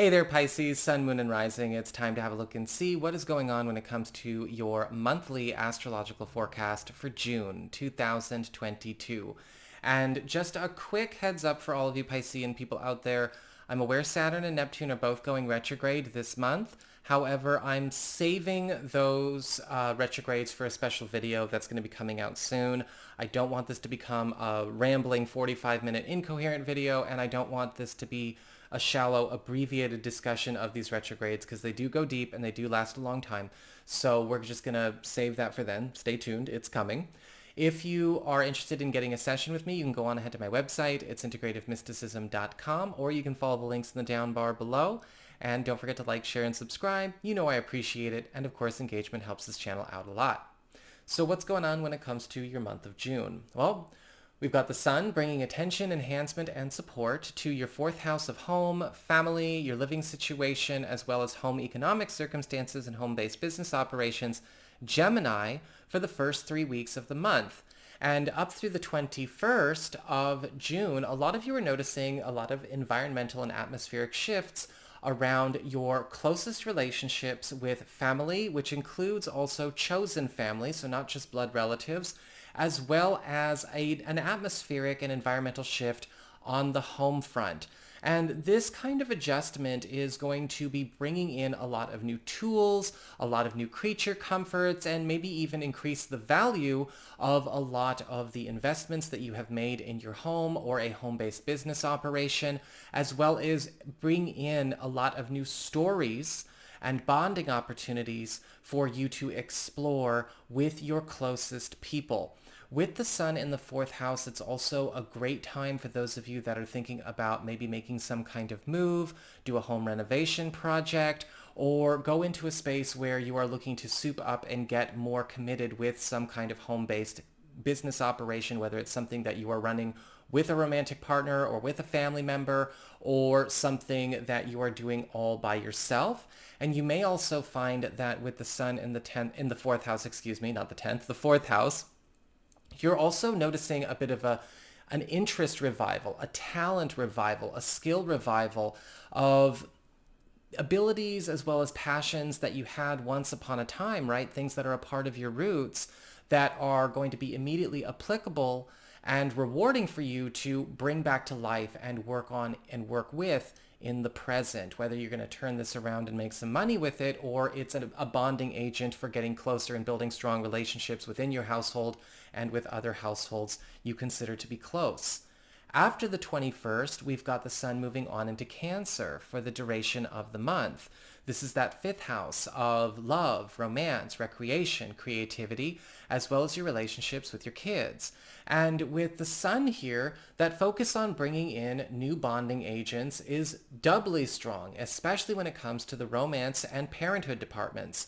Hey there, Pisces, Sun, Moon, and Rising. It's time to have a look and see what is going on when it comes to your monthly astrological forecast for June 2022. And just a quick heads up for all of you Piscean people out there. I'm aware Saturn and Neptune are both going retrograde this month. However, I'm saving those retrogrades for a special video that's going to be coming out soon. I don't want this to become a rambling 45-minute incoherent video, and I don't want this to be a shallow, abbreviated discussion of these retrogrades because they do go deep and they do last a long time. So we're just going to save that for then. Stay tuned. It's coming. If you are interested in getting a session with me, you can go on ahead to my website. It's integrativemysticism.com, or you can follow the links in the down bar below. And don't forget to like, share, and subscribe. You know I appreciate it. And of course, engagement helps this channel out a lot. So what's going on when it comes to your month of June? Well, we've got the Sun bringing attention, enhancement, and support to your fourth house of home, family, your living situation, as well as home economic circumstances and home-based business operations, Gemini, for the first 3 weeks of the month. And up through the 21st of June, a lot of you are noticing a lot of environmental and atmospheric shifts around your closest relationships with family, which includes also chosen family, so not just blood relatives, as well as an atmospheric and environmental shift on the home front. And this kind of adjustment is going to be bringing in a lot of new tools, a lot of new creature comforts, and maybe even increase the value of a lot of the investments that you have made in your home or a home-based business operation, as well as bring in a lot of new stories and bonding opportunities for you to explore with your closest people. With the Sun in the fourth house, it's also a great time for those of you that are thinking about maybe making some kind of move, do a home renovation project, or go into a space where you are looking to soup up and get more committed with some kind of home-based business operation, whether it's something that you are running with a romantic partner or with a family member, or something that you are doing all by yourself. And you may also find that with the Sun in the fourth house, not the 10th, the fourth house, you're also noticing a bit of an interest revival, a talent revival, a skill revival of abilities as well as passions that you had once upon a time, right? Things that are a part of your roots that are going to be immediately applicable and rewarding for you to bring back to life and work on and work with in the present, whether you're going to turn this around and make some money with it, or it's a bonding agent for getting closer and building strong relationships within your household and with other households you consider to be close. After the 21st, we've got the Sun moving on into Cancer for the duration of the month. This is that fifth house of love, romance, recreation, creativity, as well as your relationships with your kids. And with the Sun here, that focus on bringing in new bonding agents is doubly strong, especially when it comes to the romance and parenthood departments.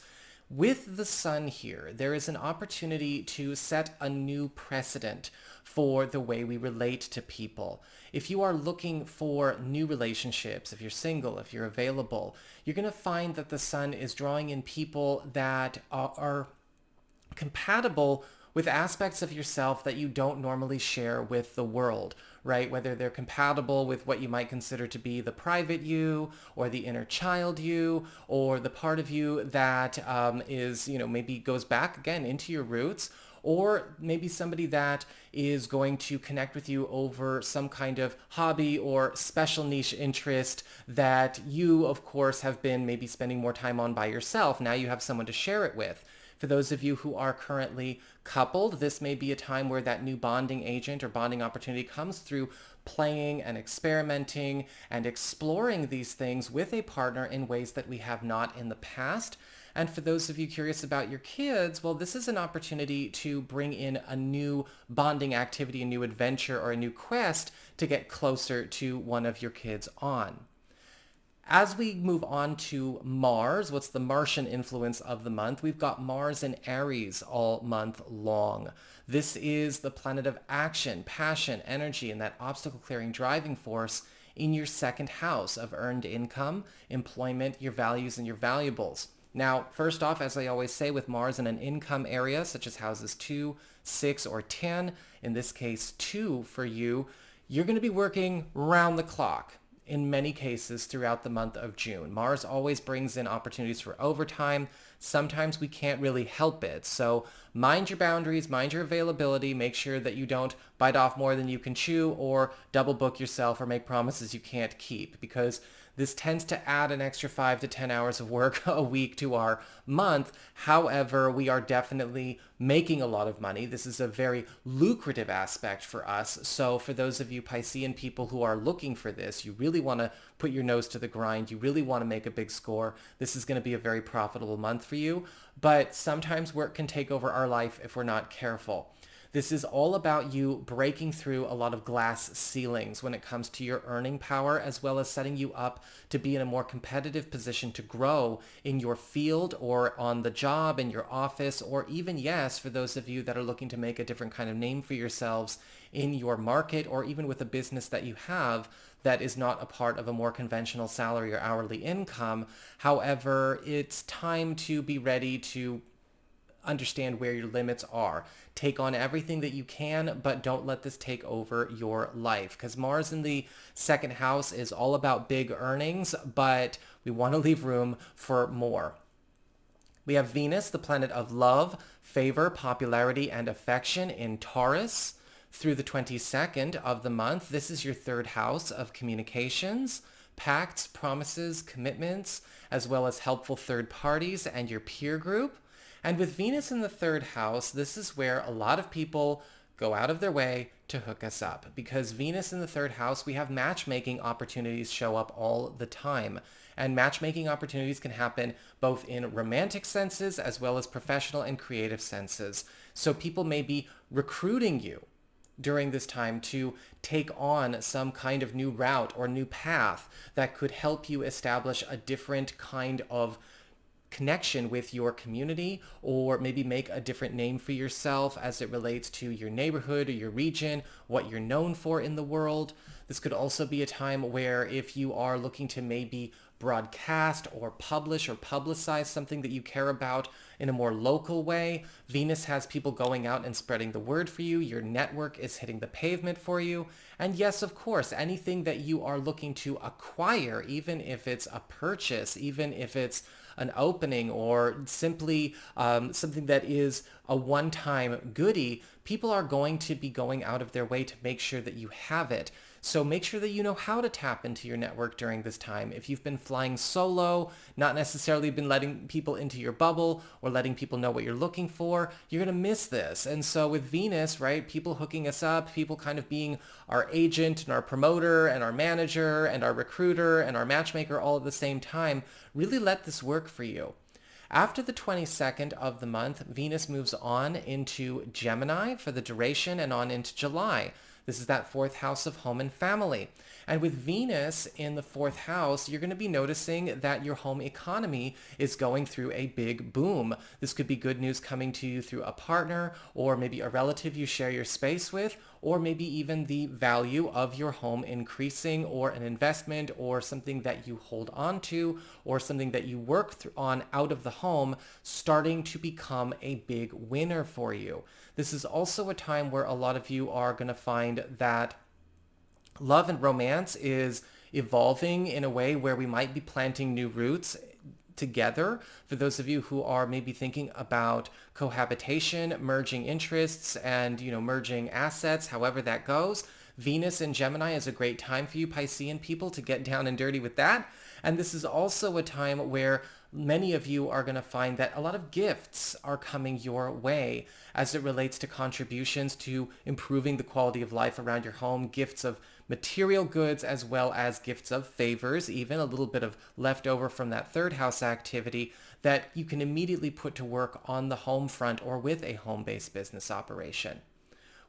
With the Sun here, there is an opportunity to set a new precedent for the way we relate to people. If you are looking for new relationships, if you're single, if you're available, you're going to find that the Sun is drawing in people that are compatible with aspects of yourself that you don't normally share with the world, right? Whether they're compatible with what you might consider to be the private you, or the inner child you, or the part of you that is, maybe goes back again into your roots, or maybe somebody that is going to connect with you over some kind of hobby or special niche interest that you, of course, have been maybe spending more time on by yourself. Now you have someone to share it with. For those of you who are currently coupled, this may be a time where that new bonding agent or bonding opportunity comes through playing and experimenting and exploring these things with a partner in ways that we have not in the past. And for those of you curious about your kids, well, this is an opportunity to bring in a new bonding activity, a new adventure, or a new quest to get closer to one of your kids on. As we move on to Mars, what's the Martian influence of the month? We've got Mars in Aries all month long. This is the planet of action, passion, energy, and that obstacle-clearing driving force in your second house of earned income, employment, your values, and your valuables. Now, first off, as I always say, with Mars in an income area, such as houses 2, 6, or 10, in this case 2 for you, you're going to be working round the clock. in many cases throughout the month of June. Mars always brings in opportunities for overtime. Sometimes we can't really help it. So mind your boundaries, mind your availability, make sure that you don't bite off more than you can chew or double book yourself or make promises you can't keep, because this tends to add an extra 5 to 10 hours of work a week to our month. However, we are definitely making a lot of money. This is a very lucrative aspect for us. So for those of you Piscean people who are looking for this, you really want to put your nose to the grind. You really want to make a big score. This is going to be a very profitable month for you. But sometimes work can take over our life if we're not careful. This is all about you breaking through a lot of glass ceilings when it comes to your earning power, as well as setting you up to be in a more competitive position to grow in your field or on the job, in your office, or even, yes, for those of you that are looking to make a different kind of name for yourselves in your market, or even with a business that you have that is not a part of a more conventional salary or hourly income. However, it's time to be ready to understand where your limits are. Take on everything that you can, but don't let this take over your life, because Mars in the second house is all about big earnings, but we want to leave room for more. We have Venus, the planet of love, favor, popularity, and affection in Taurus through the 22nd of the month. This is your third house of communications, pacts, promises, commitments, as well as helpful third parties and your peer group. And with Venus in the third house, this is where a lot of people go out of their way to hook us up. Because Venus in the third house, we have matchmaking opportunities show up all the time. And matchmaking opportunities can happen both in romantic senses as well as professional and creative senses. So people may be recruiting you during this time to take on some kind of new route or new path that could help you establish a different kind of connection with your community, or maybe make a different name for yourself as it relates to your neighborhood or your region, what you're known for in the world. This could also be a time where if you are looking to maybe broadcast or publish or publicize something that you care about in a more local way, Venus has people going out and spreading the word for you. Your network is hitting the pavement for you. And yes, of course, anything that you are looking to acquire, even if it's a purchase, even if it's an opening or simply something that is a one-time goodie, people are going to be going out of their way to make sure that you have it. So make sure that you know how to tap into your network during this time. If you've been flying solo, not necessarily been letting people into your bubble or letting people know what you're looking for, you're going to miss this. And so with Venus, right, people hooking us up, people kind of being our agent and our promoter and our manager and our recruiter and our matchmaker all at the same time, really let this work for you. After the 22nd of the month, Venus moves on into Gemini for the duration and on into July. This is that fourth house of home and family. And with Venus in the fourth house, you're going to be noticing that your home economy is going through a big boom. This could be good news coming to you through a partner or maybe a relative you share your space with, or maybe even the value of your home increasing, or an investment or something that you hold on to or something that you work on out of the home starting to become a big winner for you. This is also a time where a lot of you are going to find that love and romance is evolving in a way where we might be planting new roots together. For those of you who are maybe thinking about cohabitation, merging interests, and merging assets, however that goes, Venus in Gemini is a great time for you Piscean people to get down and dirty with that. And this is also a time where many of you are going to find that a lot of gifts are coming your way as it relates to contributions to improving the quality of life around your home, gifts of material goods as well as gifts of favors, even a little bit of leftover from that third house activity that you can immediately put to work on the home front or with a home-based business operation.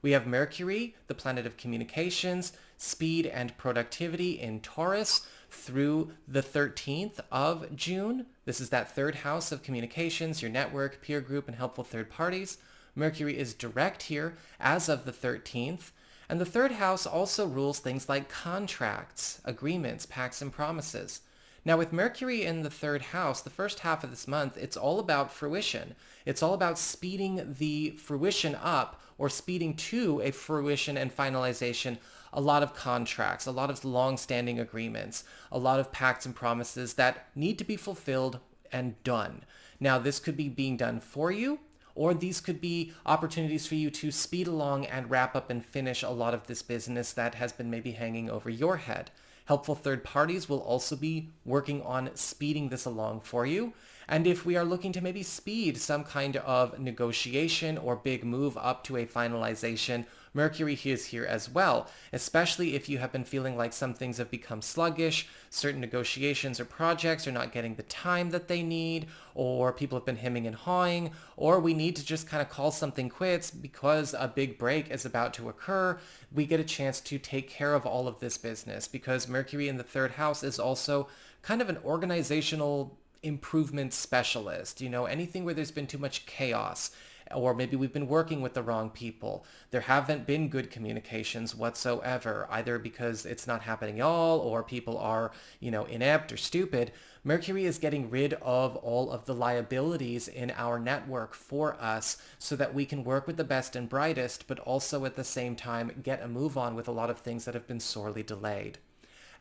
We have Mercury, the planet of communications, speed, and productivity in Taurus through the 13th of June. This is that third house of communications, your network, peer group, and helpful third parties. Mercury is direct here as of the 13th. And the third house also rules things like contracts, agreements, pacts, and promises. Now, with Mercury in the third house, the first half of this month, it's all about fruition. It's all about speeding the fruition up or speeding to a fruition and finalization. A lot of contracts, a lot of long-standing agreements, a lot of pacts and promises that need to be fulfilled and done. Now, this could be being done for you, or these could be opportunities for you to speed along and wrap up and finish a lot of this business that has been maybe hanging over your head. Helpful third parties will also be working on speeding this along for you. And if we are looking to maybe speed some kind of negotiation or big move up to a finalization, Mercury is here as well, especially if you have been feeling like some things have become sluggish, certain negotiations or projects are not getting the time that they need, or people have been hemming and hawing, or we need to just kind of call something quits because a big break is about to occur. We get a chance to take care of all of this business because Mercury in the third house is also kind of an organizational improvement specialist. Anything where there's been too much chaos, or maybe we've been working with the wrong people. There haven't been good communications whatsoever, either because it's not happening at all or people are, inept or stupid. Mercury is getting rid of all of the liabilities in our network for us so that we can work with the best and brightest, but also at the same time get a move on with a lot of things that have been sorely delayed.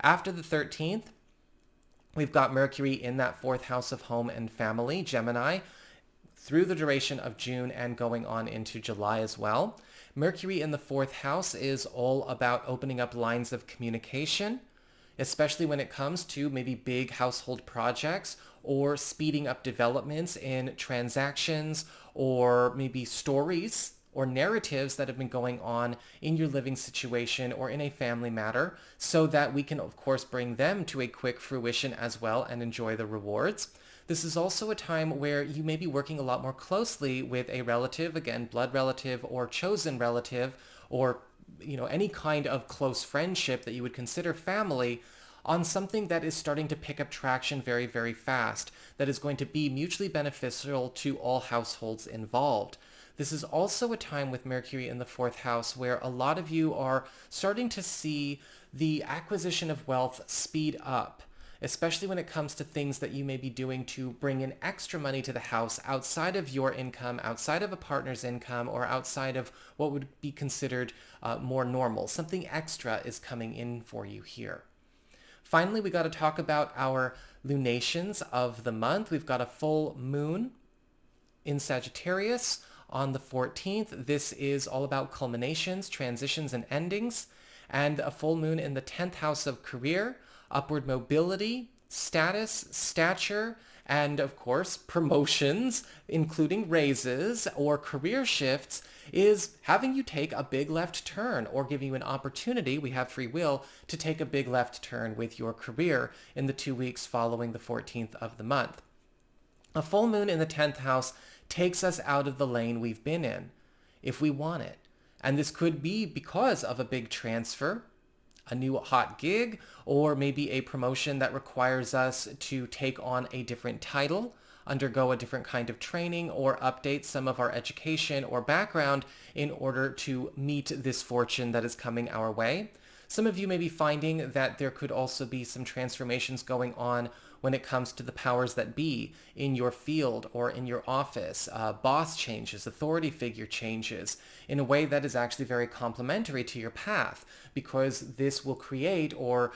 After the 13th, we've got Mercury in that fourth house of home and family, Gemini, through the duration of June and going on into July as well. Mercury in the fourth house is all about opening up lines of communication, especially when it comes to maybe big household projects or speeding up developments in transactions or maybe stories or narratives that have been going on in your living situation or in a family matter so that we can, of course, bring them to a quick fruition as well and enjoy the rewards. This is also a time where you may be working a lot more closely with a relative, again, blood relative or chosen relative, or any kind of close friendship that you would consider family, on something that is starting to pick up traction very, very fast, that is going to be mutually beneficial to all households involved. This is also a time with Mercury in the fourth house where a lot of you are starting to see the acquisition of wealth speed up, especially when it comes to things that you may be doing to bring in extra money to the house outside of your income, outside of a partner's income, or outside of what would be considered more normal. Something extra is coming in for you here. Finally, we got to talk about our lunations of the month. We've got a full moon in Sagittarius on the 14th. This is all about culminations, transitions, and endings. And a full moon in the 10th house of career, upward mobility, status, stature, and of course promotions, including raises or career shifts, is having you take a big left turn or giving you an opportunity, we have free will, to take a big left turn with your career in the 2 weeks following the 14th of the month. A full moon in the 10th house takes us out of the lane we've been in, if we want it. And this could be because of a big transfer, a new hot gig, or maybe a promotion that requires us to take on a different title, undergo a different kind of training, or update some of our education or background in order to meet this fortune that is coming our way. Some of you may be finding that there could also be some transformations going on when it comes to the powers that be in your field or in your office. Boss changes, authority figure changes in a way that is actually very complementary to your path, because this will create or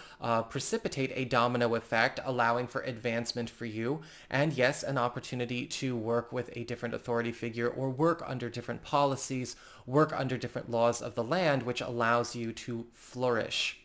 precipitate a domino effect, allowing for advancement for you, and yes, an opportunity to work with a different authority figure or work under different policies, work under different laws of the land, which allows you to flourish.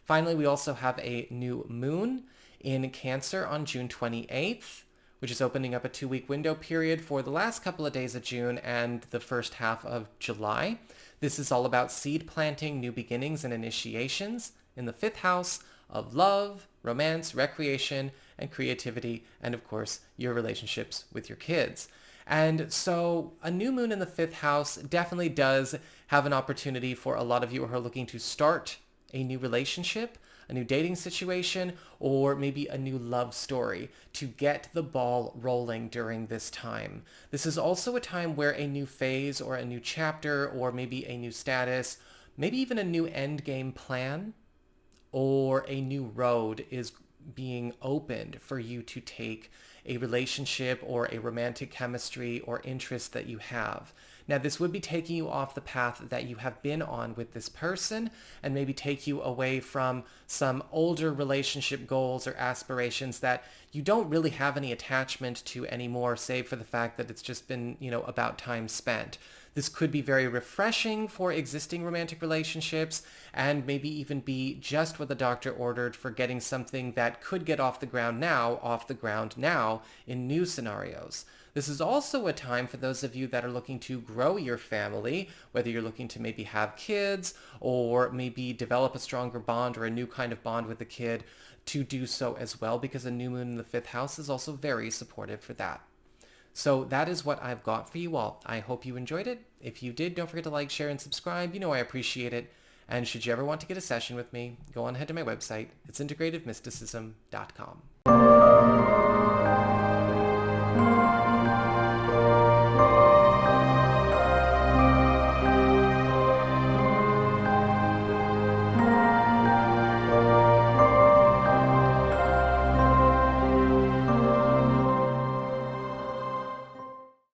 Finally, we also have a new moon in Cancer on June 28th, which is opening up a 2-week window period for the last couple of days of June and the first half of July. This is all about seed planting, new beginnings, and initiations in the 5th house of love, romance, recreation, and creativity, and of course, your relationships with your kids. And so a new moon in the 5th house definitely does have an opportunity for a lot of you who are looking to start a new relationship, a new dating situation, or maybe a new love story to get the ball rolling during this time. This is also a time where a new phase or a new chapter or maybe a new status, maybe even a new end game plan or a new road is being opened for you to take a relationship or a romantic chemistry or interest that you have. Now, this would be taking you off the path that you have been on with this person and maybe take you away from some older relationship goals or aspirations that you don't really have any attachment to anymore, save for the fact that it's just been, about time spent. This could be very refreshing for existing romantic relationships and maybe even be just what the doctor ordered for getting something that could get off the ground now in new scenarios. This is also a time for those of you that are looking to grow your family, whether you're looking to maybe have kids or maybe develop a stronger bond or a new kind of bond with a kid, to do so as well, because a new moon in the 5th house is also very supportive for that. So that is what I've got for you all. I hope you enjoyed it. If you did, don't forget to like, share, and subscribe. I appreciate it. And should you ever want to get a session with me, go on ahead to my website. It's integrativemysticism.com.